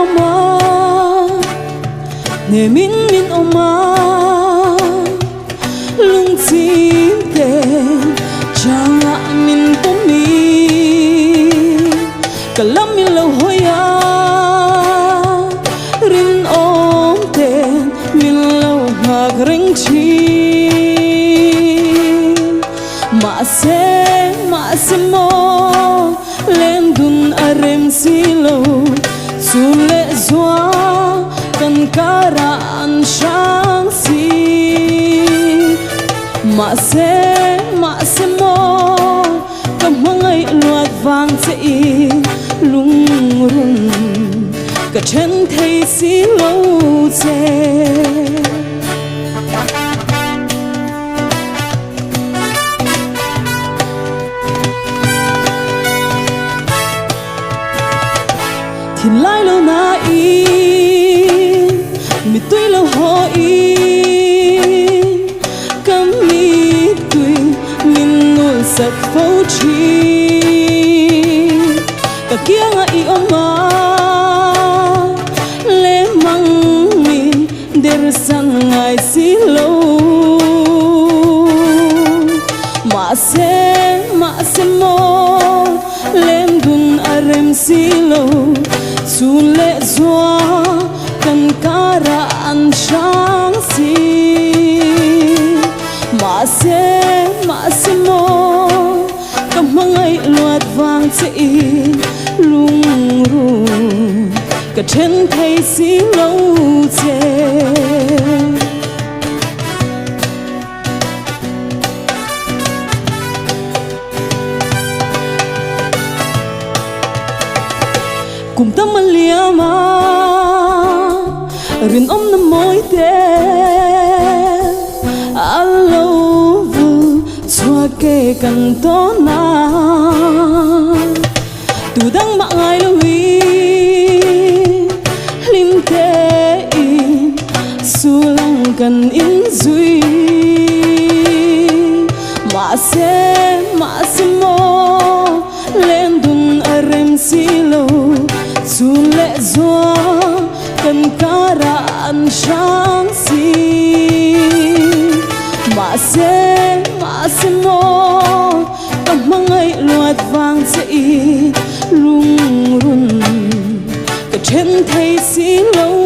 oma ne min oma lung chim te changa min pomi kalam min lo hoya rin om te min lo hak ring chi ma se mo len dun arem silo sule zwa kan kara an shang si ma se mo kam hangai luat vang che i lung run ka chen thei si lo che thì lai lâu na in mi tuy lâu ho in cam mi tuy min nuôi sạch phâu chi cả kia nga i oma le mang min der sang ngai si lâu ma se mo lem dun arem si lâu sule zwa kan kara an shang si ma se mo kam mangai luat wang che i lung ru ka chen thei si lo che cùng tâm liama rin om na moi te alo vu chua ke kan to na tu dang ma ngai lo wi lim te in su lang kan in zui ma se mo len dun arem silo sule zwa kan kara an shang si ma se mo kam mangai luat wang che i lung run ka chen thei si lo